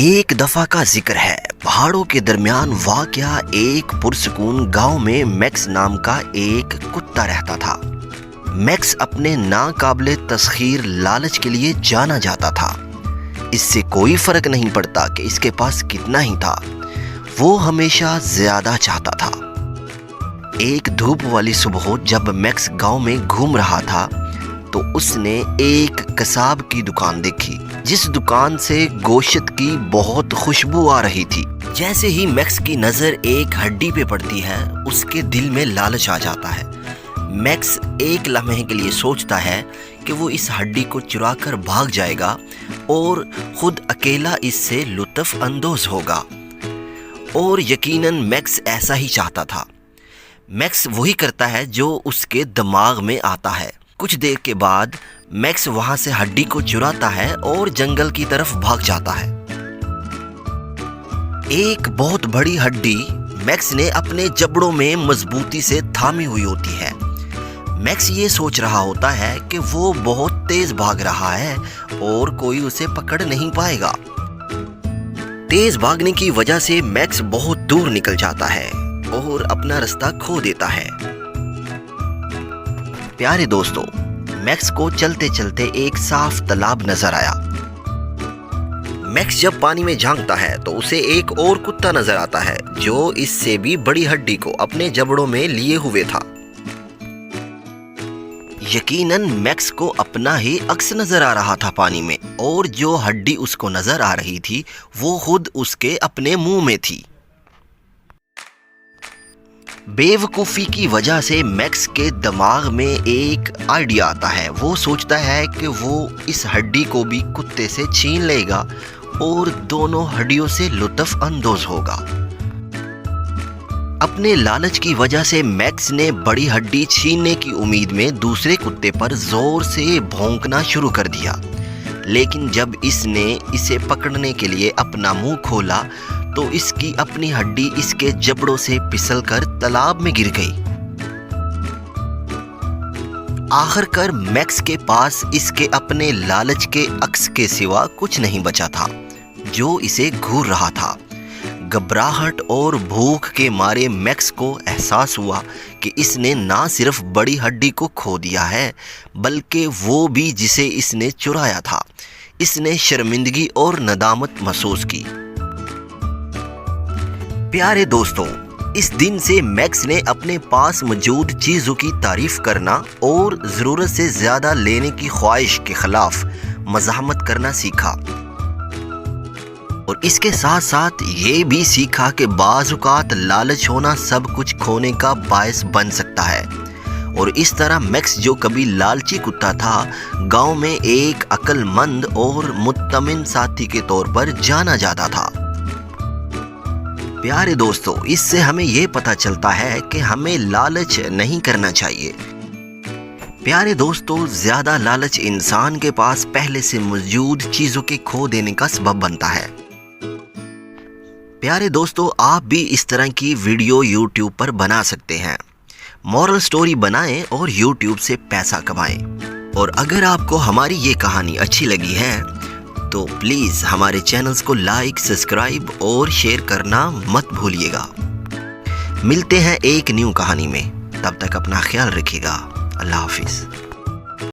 ایک دفعہ کا ذکر ہے، پہاڑوں کے درمیان واقع ایک پرسکون گاؤں میں میکس نام کا ایک کتا رہتا تھا۔ میکس اپنے ناقابل تسخیر لالچ کے لیے جانا جاتا تھا۔ اس سے کوئی فرق نہیں پڑتا کہ اس کے پاس کتنا ہی تھا، وہ ہمیشہ زیادہ چاہتا تھا۔ ایک دھوپ والی صبح جب میکس گاؤں میں گھوم رہا تھا تو اس نے ایک کساب کی دکان دیکھی، جس دکان سے گوشت کی بہت خوشبو آ رہی تھی۔ جیسے ہی میکس کی نظر ایک ہڈی پہ پڑتی ہے، اس کے دل میں لالچ آ جاتا ہے۔ میکس ایک لمحے کے لیے سوچتا ہے کہ وہ اس ہڈی کو چرا کر بھاگ جائے گا اور خود اکیلا اس سے لطف اندوز ہوگا، اور یقیناً میکس ایسا ہی چاہتا تھا۔ میکس وہی کرتا ہے جو اس کے دماغ میں آتا ہے۔ کچھ دیر کے بعد میکس وہاں سے ہڈی کو چراتا ہے اور جنگل کی طرف بھاگ جاتا ہے۔ ایک بہت بڑی ہڈی میکس نے اپنے جبڑوں میں مضبوطی سے تھامی ہوئی ہوتی ہے۔ میکس یہ سوچ رہا ہوتا ہے کہ وہ بہت تیز بھاگ رہا ہے اور کوئی اسے پکڑ نہیں پائے گا۔ تیز بھاگنے کی وجہ سے میکس بہت دور نکل جاتا ہے اور اپنا رستہ کھو دیتا ہے۔ پیارے دوستو، میکس کو چلتے چلتے ایک صاف تالاب نظر آیا۔ میکس جب پانی میں جھانکتا ہے تو اسے ایک اور کتا نظر آتا ہے جو اس سے بھی بڑی ہڈی کو اپنے جبڑوں میں لیے ہوئے تھا۔ یقیناً میکس کو اپنا ہی عکس نظر آ رہا تھا پانی میں، اور جو ہڈی اس کو نظر آ رہی تھی وہ خود اس کے اپنے منہ میں تھی۔ بے وقوفی کی وجہ سے میکس کے دماغ میں ایک آئیڈیا آتا ہے۔ وہ سوچتا ہے کہ وہ اس ہڈی کو بھی کتے سے چھین لے گا اور دونوں ہڈیوں سے لطف اندوز ہوگا۔ اپنے لالچ کی وجہ سے میکس نے بڑی ہڈی چھیننے کی امید میں دوسرے کتے پر زور سے بھونکنا شروع کر دیا، لیکن جب اس نے اسے پکڑنے کے لیے اپنا منہ کھولا تو اس کی اپنی ہڈی اس کے جبڑوں سے پھسل کر تالاب میں گر گئی۔ آخر کار میکس کے پاس اس کے اپنے لالچ کے عکس کے سوا کچھ نہیں بچا تھا جو اسے گھور رہا تھا۔ گھبراہٹ اور بھوک کے مارے میکس کو احساس ہوا کہ اس نے نہ صرف بڑی ہڈی کو کھو دیا ہے بلکہ وہ بھی جسے اس نے چرایا تھا۔ اس نے شرمندگی اور ندامت محسوس کی۔ پیارے دوستوں، اس دن سے میکس نے اپنے پاس موجود چیزوں کی تعریف کرنا اور ضرورت سے زیادہ لینے کی خواہش کے خلاف مزاحمت کرنا سیکھا، اور اس کے ساتھ ساتھ یہ بھی سیکھا کہ بعض اوقات لالچ ہونا سب کچھ کھونے کا باعث بن سکتا ہے۔ اور اس طرح میکس جو کبھی لالچی کتا تھا، گاؤں میں ایک عقل مند اور مطمئن ساتھی کے طور پر جانا جاتا تھا۔ پیارے دوستو، اس سے ہمیں یہ پتہ چلتا ہے کہ ہمیں لالچ نہیں کرنا چاہیے۔ پیارے دوستو، زیادہ لالچ انسان کے پاس پہلے سے موجود چیزوں کے کھو دینے کا سبب بنتا ہے۔ پیارے دوستو، آپ بھی اس طرح کی ویڈیو یوٹیوب پر بنا سکتے ہیں۔ مورل سٹوری بنائیں اور یوٹیوب سے پیسہ کمائیں۔ اور اگر آپ کو ہماری یہ کہانی اچھی لگی ہے تو پلیز ہمارے چینلز کو لائک، سبسکرائب اور شیئر کرنا مت بھولیے گا۔ ملتے ہیں ایک نیو کہانی میں، تب تک اپنا خیال رکھیے گا۔ اللہ حافظ۔